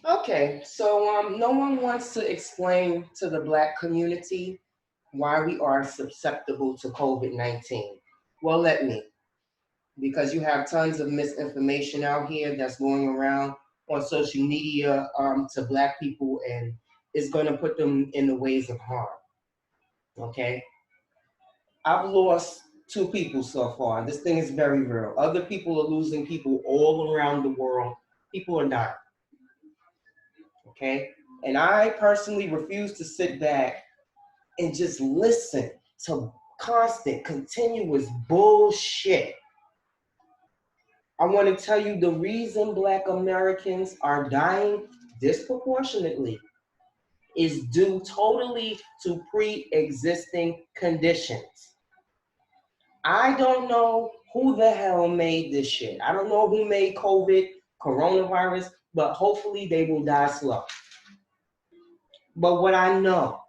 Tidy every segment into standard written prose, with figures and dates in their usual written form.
Okay, so no one wants to explain to the Black community why we are susceptible to COVID-19. Well, let me, because you have tons of misinformation out here that's going around on social media to Black people, and it's going to put them in the ways of harm. Okay, I've lost two people so far. This thing is very real. Other people are losing people all around the world. People are dying. Okay, and I personally refuse to sit back and just listen to constant, continuous bullshit. I want to tell you the reason Black Americans are dying disproportionately is due totally to pre existing conditions. I don't know who the hell made this shit. I don't know who made COVID, coronavirus, but hopefully they will die slow. But what I know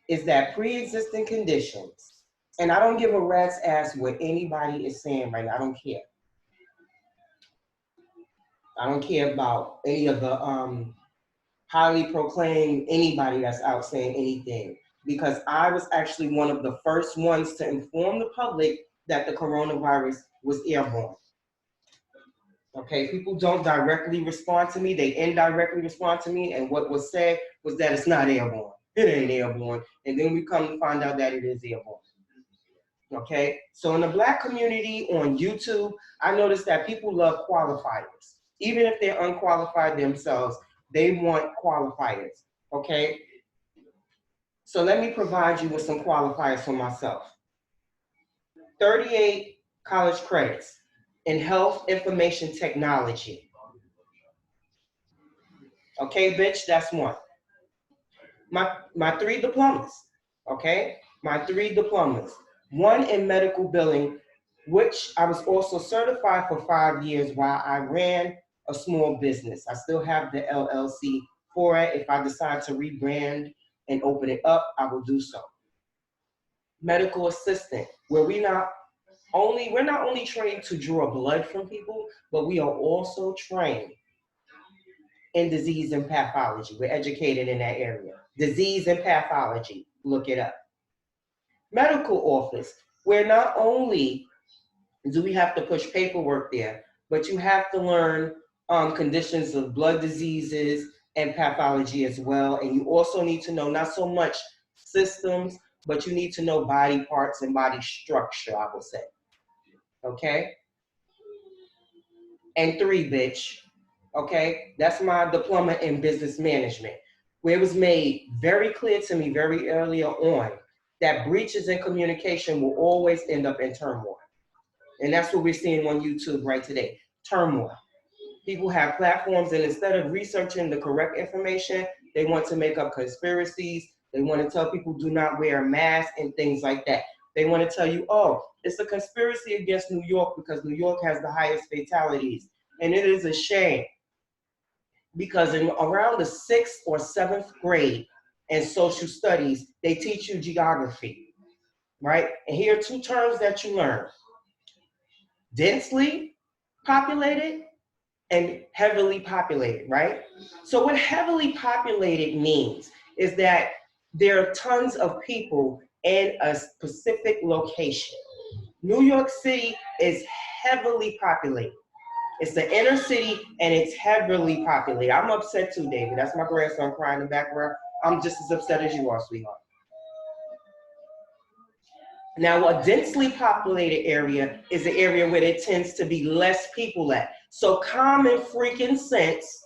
is that pre-existing conditions, and I don't give a rat's ass what anybody is saying right now. I don't care. I don't care about any of the highly proclaimed anybody that's out saying anything, because I was actually one of the first ones to inform the public that the coronavirus was airborne. Okay, people don't directly respond to me, they indirectly respond to me, and what was said was that it's not airborne. It ain't airborne. And then we come to find out that it is airborne. Okay, so in the Black community on YouTube, I noticed that people love qualifiers. Even if they're unqualified themselves, they want qualifiers. Okay, so let me provide you with some qualifiers for myself. 38 college credits in health information technology. Okay, bitch, that's one. My three diplomas. Okay, my three diplomas. One in medical billing, which I was also certified for 5 years while I ran a small business. I still have the LLC for it. If I decide to rebrand and open it up, I will do so. Medical assistant, where we're not only trained to draw blood from people, but we are also trained in disease and pathology. We're educated in that area. Disease and pathology, look it up. Medical office, where not only do we have to push paperwork there, but you have to learn conditions of blood diseases and pathology as well. And you also need to know not so much systems, but you need to know body parts and body structure, I will say. Okay? And three, bitch. Okay? That's my diploma in business management, where it was made very clear to me very early on that breaches in communication will always end up in turmoil. And that's what we're seeing on YouTube right today. Turmoil. People have platforms, and instead of researching the correct information, they want to make up conspiracies. They want to tell people do not wear a mask and things like that. They want to tell you, oh, it's a conspiracy against New York because New York has the highest fatalities. And it is a shame because in around the 6th or 7th grade in social studies, they teach you geography, right? And here are two terms that you learn: densely populated and heavily populated, right? So what heavily populated means is that there are tons of people in a specific location. New York City is heavily populated. It's the inner city and it's heavily populated. I'm upset too, David. That's my grandson crying in the background. I'm just as upset as you are, sweetheart. Now, a densely populated area is an area where there tends to be less people at. So common freaking sense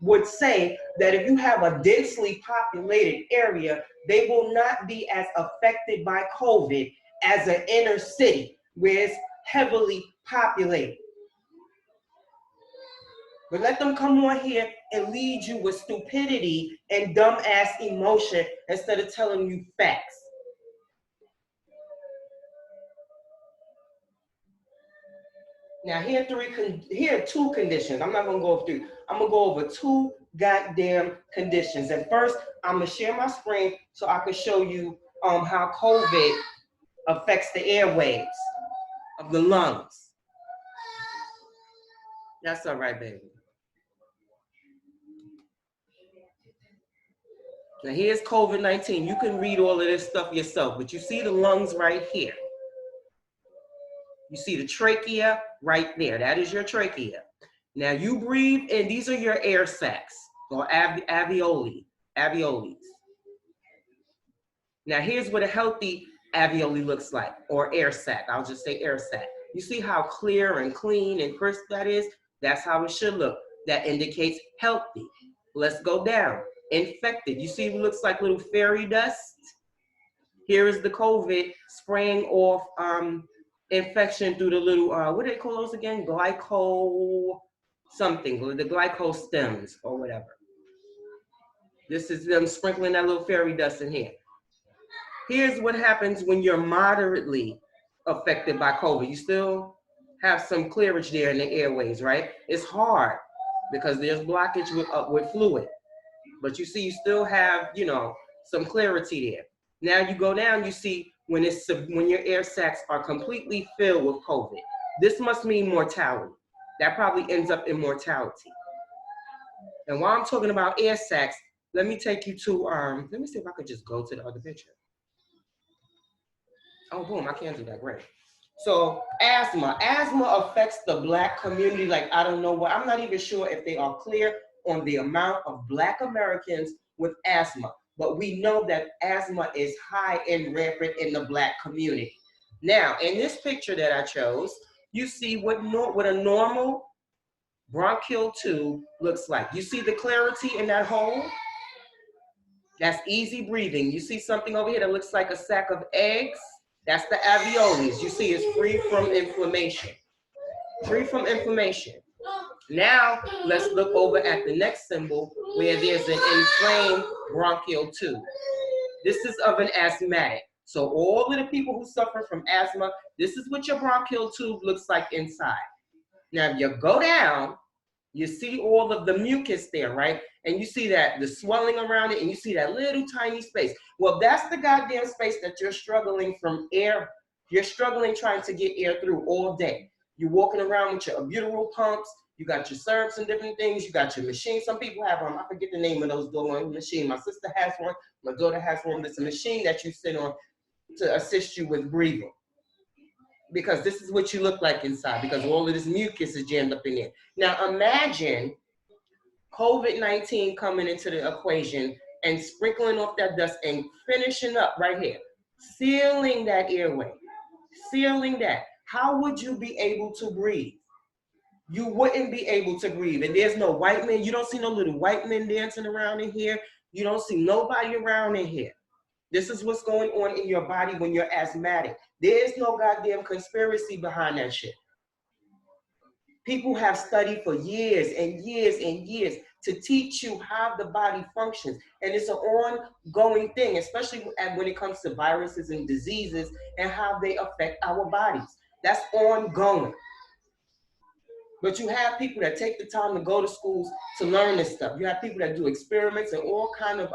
would say that if you have a densely populated area, they will not be as affected by COVID as an inner city where it's heavily populated. But let them come on here and lead you with stupidity and dumb-ass emotion instead of telling you facts. Now, here are two conditions. I'm not going to go over three. I'm going to go over two goddamn conditions. And first, I'm going to share my screen so I can show you how COVID affects the airwaves of the lungs. That's all right, baby. Now here's COVID-19. You can read all of this stuff yourself, but you see the lungs right here. You see the trachea right there. That is your trachea. Now you breathe in, these are your air sacs, or alveoli. Now here's what a healthy alveoli looks like, or air sac. I'll just say air sac. You see how clear and clean and crisp that is? That's how it should look. That indicates healthy. Let's go down. Infected. You see it looks like little fairy dust? Here is the COVID spraying off infection through the little, what do they call those again? Glyco something, the glyco stems or whatever. This is them sprinkling that little fairy dust in here. Here's what happens when you're moderately affected by COVID. You still have some clearage there in the airways, right? It's hard because there's blockage with fluid. But you see, you still have, you know, some clarity there. Now you go down, you see when your air sacs are completely filled with COVID. This must mean mortality. That probably ends up in mortality. And while I'm talking about air sacs, let me take you to, let me see if I could just go to the other picture. Oh, boom, I can't do that, great. So asthma affects the Black community like I don't know what. I'm not even sure if they are clear on the amount of Black Americans with asthma, but we know that asthma is high and rampant in the Black community. Now, in this picture that I chose, you see what a normal bronchial tube looks like. You see the clarity in that hole? That's easy breathing. You see something over here that looks like a sack of eggs? That's the alveoli. You see it's free from inflammation. Free from inflammation. Now, let's look over at the next symbol where there's an inflamed bronchial tube. This is of an asthmatic. So all of the people who suffer from asthma, this is what your bronchial tube looks like inside. Now, if you go down, you see all of the mucus there, right? And you see that the swelling around it, and you see that little tiny space. Well, that's the goddamn space that you're struggling from air. You're struggling trying to get air through all day. You're walking around with your albuterol pumps. You got your syrups and different things. You got your machine. Some people have I forget the name of those machine. My sister has one. My daughter has one. It's a machine that you sit on to assist you with breathing. Because this is what you look like inside, because all of this mucus is jammed up in there. Now imagine COVID-19 coming into the equation and sprinkling off that dust and finishing up right here, sealing that airway, sealing that. How would you be able to breathe? You wouldn't be able to breathe. And there's no white men. You don't see no little white men dancing around in here. You don't see nobody around in here. This is what's going on in your body when you're asthmatic. There's no goddamn conspiracy behind that shit. People have studied for years and years and years to teach you how the body functions. And it's an ongoing thing, especially when it comes to viruses and diseases and how they affect our bodies. That's ongoing. But you have people that take the time to go to schools to learn this stuff. You have people that do experiments and all kind of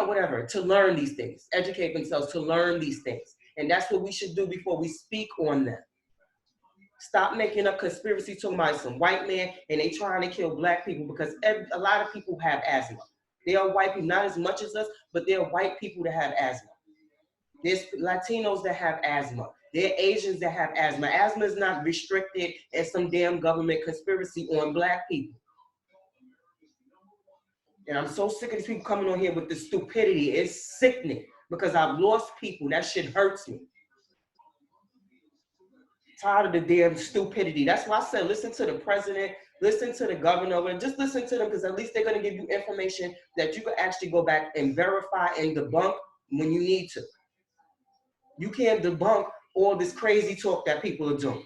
whatever, to learn these things, educate themselves to learn these things. And that's what we should do before we speak on them. Stop making up conspiracy talking about some white man and they trying to kill Black people, because a lot of people have asthma. They are white people, not as much as us, but there are white people that have asthma. There's Latinos that have asthma. There are Asians that have asthma. Asthma is not restricted as some damn government conspiracy on Black people. And I'm so sick of these people coming on here with this stupidity. It's sickening because I've lost people. That shit hurts me. Tired of the damn stupidity. That's why I said listen to the president, listen to the governor, and just listen to them, because at least they're going to give you information that you can actually go back and verify and debunk when you need to. You can't debunk all this crazy talk that people are doing.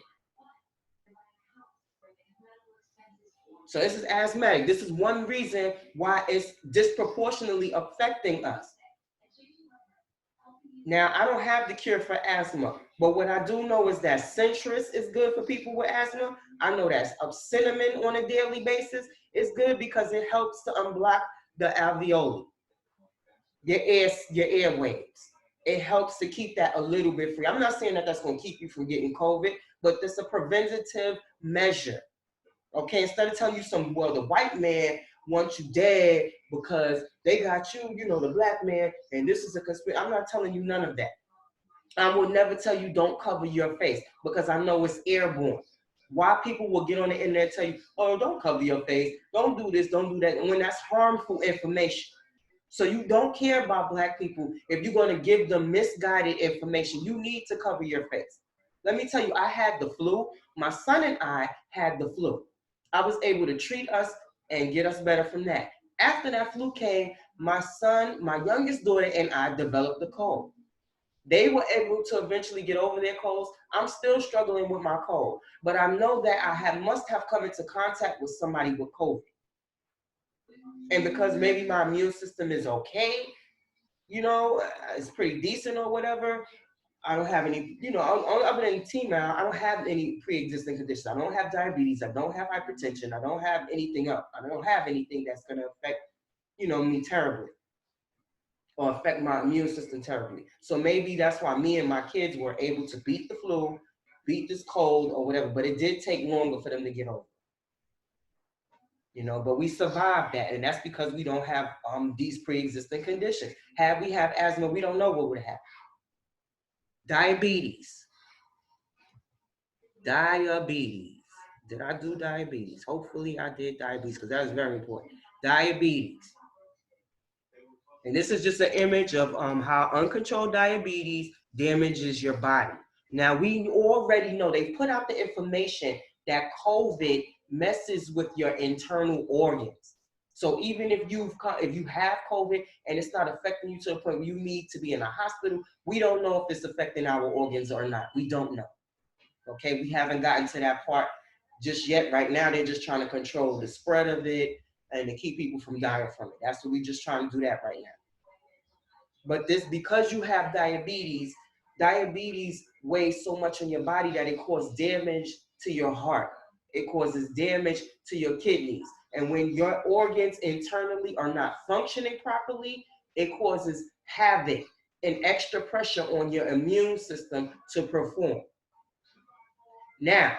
So this is asthmatic. This is one reason why it's disproportionately affecting us. Now, I don't have the cure for asthma, but what I do know is that citrus is good for people with asthma. I know that cinnamon on a daily basis is good because it helps to unblock the alveoli, your airwaves. It helps to keep that a little bit free. I'm not saying that that's going to keep you from getting COVID, but it's a preventative measure. Okay, instead of telling you the white man want you dead because they got you, the black man, and this is a conspiracy. I'm not telling you none of that. I will never tell you don't cover your face because I know it's airborne. Why people will get on the internet and tell you, oh, don't cover your face, don't do this, don't do that, and when that's harmful information. So you don't care about black people. If you're going to give them misguided information, you need to cover your face. Let me tell you, I had the flu. My son and I had the flu. I was able to treat us and get us better from that. After that flu came, my son, my youngest daughter, and I developed the cold. They were able to eventually get over their colds. I'm still struggling with my cold, but I know that I must have come into contact with somebody with COVID. And because maybe my immune system is okay, it's pretty decent or whatever, I don't have any, other than T-Mal, I don't have any pre-existing conditions. I don't have diabetes. I don't have hypertension. I don't have anything else. I don't have anything that's going to affect, me terribly or affect my immune system terribly. So maybe that's why me and my kids were able to beat the flu, beat this cold or whatever, but it did take longer for them to get over. But we survived that, and that's because we don't have these pre-existing conditions. Had we have asthma, we don't know what would happen. Diabetes. Did I do diabetes? Hopefully I did diabetes because that is very important. Diabetes. And this is just an image of how uncontrolled diabetes damages your body. Now, we already know, they put out the information that COVID messes with your internal organs. So even if you have COVID and it's not affecting you to the point where you need to be in a hospital, we don't know if it's affecting our organs or not. We don't know. Okay, we haven't gotten to that part just yet. Right now, they're just trying to control the spread of it and to keep people from dying from it. That's what we're just trying to do that right now. But because you have diabetes weighs so much on your body that it causes damage to your heart. It causes damage to your kidneys. And when your organs internally are not functioning properly, it causes havoc and extra pressure on your immune system to perform. Now,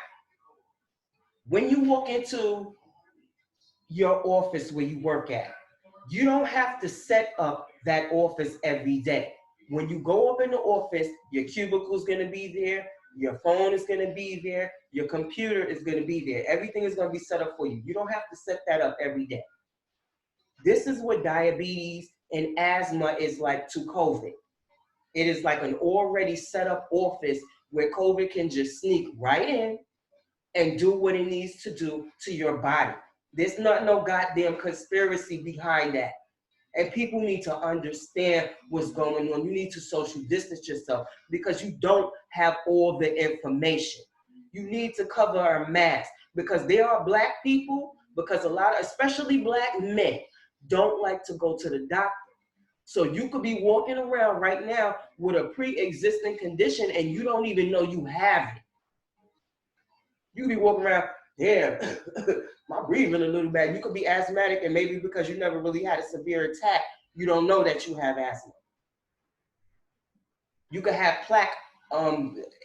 when you walk into your office where you work at, you don't have to set up that office every day. When you go up in the office, your cubicle is going to be there, your phone is going to be there, your computer is going to be there. Everything is going to be set up for you. You don't have to set that up every day. This is what diabetes and asthma is like to COVID. It is like an already set up office where COVID can just sneak right in and do what it needs to do to your body. There's not no goddamn conspiracy behind that. And people need to understand what's going on. You need to social distance yourself because you don't have all the information. You need to cover a mask because there are black people, because a lot, especially black men, don't like to go to the doctor. So you could be walking around right now with a pre-existing condition and you don't even know you have it. You be walking around, damn, my breathing a little bad. You could be asthmatic, and maybe because you never really had a severe attack, you don't know that you have asthma. You could have plaque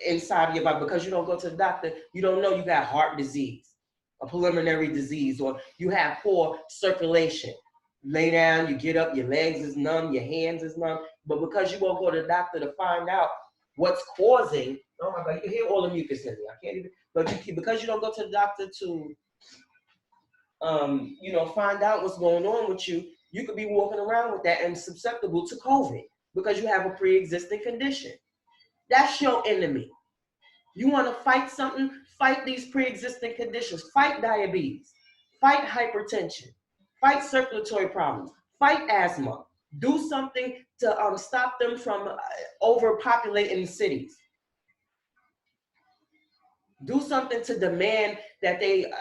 inside of your body because you don't go to the doctor. You don't know you got heart disease, a pulmonary disease, or you have poor circulation. Lay down, you get up, your legs is numb, your hands is numb, but because you won't go to the doctor to find out what's causing, oh my God, you can hear all the mucus in me. I can't even, because you don't go to the doctor to, find out what's going on with you, you could be walking around with that and susceptible to COVID because you have a pre-existing condition. That's your enemy. You want to fight something? Fight these pre-existing conditions. Fight diabetes. Fight hypertension. Fight circulatory problems. Fight asthma. Do something to stop them from overpopulating cities. Do something to demand that they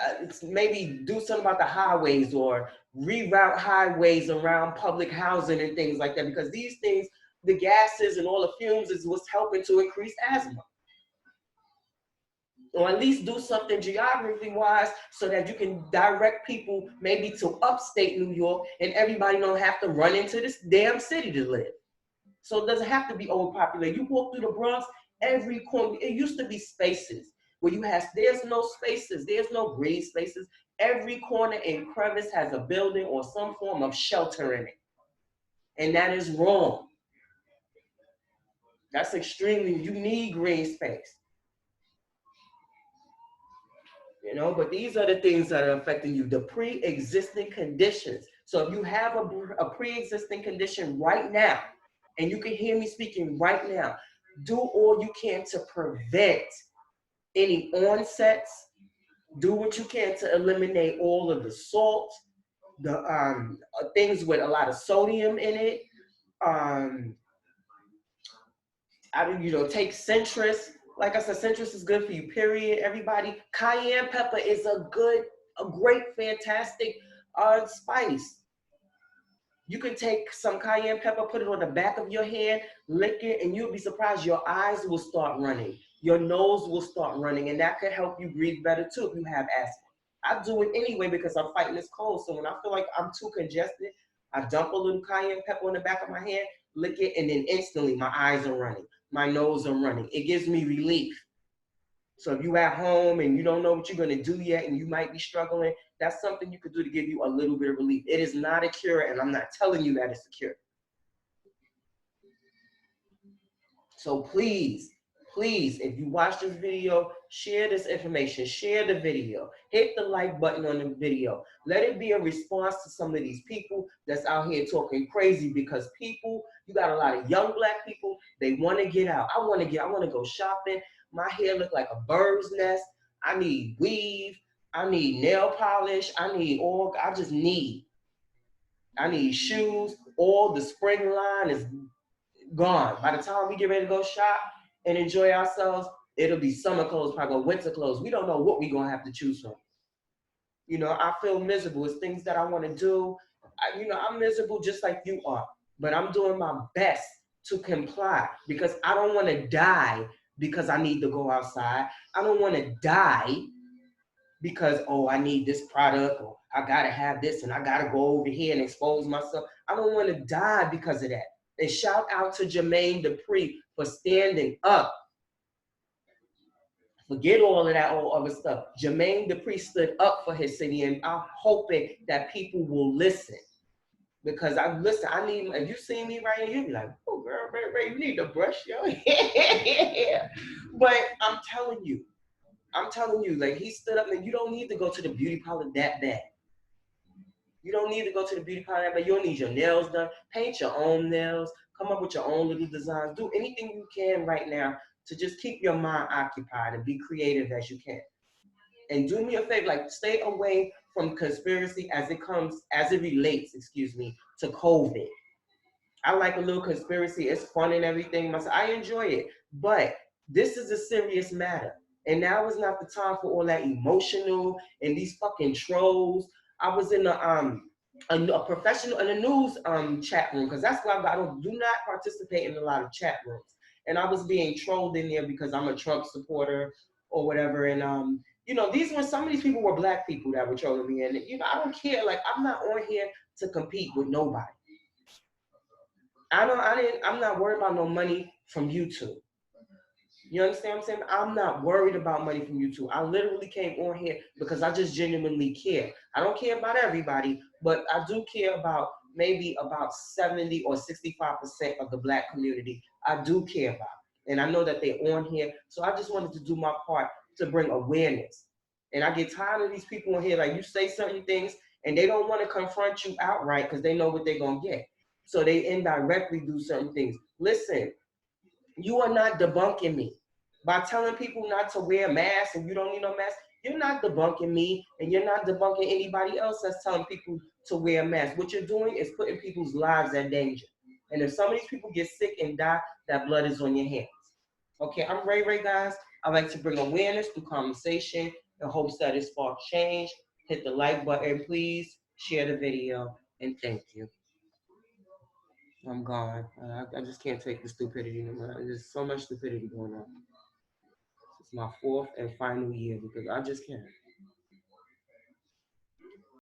maybe do something about the highways or reroute highways around public housing and things like that, because these things, the gases and all the fumes is what's helping to increase asthma. Or at least do something geography-wise so that you can direct people maybe to upstate New York and everybody don't have to run into this damn city to live. So it doesn't have to be overpopulated. You walk through the Bronx, every corner, it used to be spaces where there's no spaces, there's no green spaces. Every corner and crevice has a building or some form of shelter in it. And that is wrong. That's extremely, you need green space. You know, but these are the things that are affecting you, the pre-existing conditions. So if you have a pre-existing condition right now, and you can hear me speaking right now, do all you can to prevent any onsets. Do what you can to eliminate all of the salt, the things with a lot of sodium in it. Take citrus. Like I said, citrus is good for you, period. Everybody, cayenne pepper is a great, fantastic spice. You can take some cayenne pepper, put it on the back of your hand, lick it, and you'll be surprised your eyes will start running. Your nose will start running, and that could help you breathe better too if you have asthma. I do it anyway because I'm fighting this cold. So when I feel like I'm too congested, I dump a little cayenne pepper on the back of my hand, lick it, and then instantly my eyes are running. My nose are running. It gives me relief. So if you at home and you don't know what you're going to do yet and you might be struggling, that's something you could do to give you a little bit of relief. It is not a cure, and I'm not telling you that it's a cure. So please, if you watch this video, share this information, share the video, hit the like button on the video. Let it be a response to some of these people that's out here talking crazy, because people, you got a lot of young Black people, they want to get out. I want to go shopping. My hair look like a bird's nest. I need weave. I need nail polish. I need shoes. All the spring line is gone. By the time we get ready to go shop and enjoy ourselves, it'll be summer clothes, probably winter clothes. We don't know what we're going to have to choose from. You know, I feel miserable. It's things that I want to do. I'm miserable just like you are, but I'm doing my best to comply because I don't want to die because I need to go outside. I don't want to die because, I need this product, or I got to have this and I got to go over here and expose myself. I don't want to die because of that. And shout out to Jermaine Dupri for standing up. Forget all of that old other stuff. Jermaine Dupri stood up for his city, and I'm hoping that people will listen. Because if you see me right here, you'll be like, oh girl, Ray, you need to brush your hair. But I'm telling you, like, he stood up, and you don't need to go to the beauty parlor that bad. You don't need to go to the beauty parlor that bad. You don't need your nails done. Paint your own nails. Come up with your own little designs. Do anything you can right now to just keep your mind occupied and be creative as you can. And do me a favor, like, stay away from conspiracy as it relates, to COVID. I like a little conspiracy. It's fun and everything. I enjoy it. But this is a serious matter. And now is not the time for all that emotional and these fucking trolls. I was in a professional in a news chat room, because that's why I do not participate in a lot of chat rooms. And I was being trolled in there because I'm a Trump supporter or whatever. And some of these people were Black people that were trolling me. And I don't care. Like, I'm not on here to compete with nobody. I'm not worried about no money from YouTube. You understand what I'm saying? I'm not worried about money from YouTube. I literally came on here because I just genuinely care. I don't care about everybody, but I do care about maybe about 70 or 65% of the Black community. I do care about. And I know that they're on here. So I just wanted to do my part to bring awareness. And I get tired of these people on here, like, you say certain things and they don't want to confront you outright because they know what they're going to get. So they indirectly do certain things. Listen, you are not debunking me. By telling people not to wear masks and you don't need no mask, you're not debunking me, and you're not debunking anybody else that's telling people to wear a mask. What you're doing is putting people's lives at danger. And if some of these people get sick and die, that blood is on your hands. Okay, I'm Ray, guys. I like to bring awareness through conversation in hopes that it sparks change. Hit the like button, please. Share the video, and thank you. I'm gone. I just can't take the stupidity anymore. There's so much stupidity going on. It's my fourth and final year because I just can't.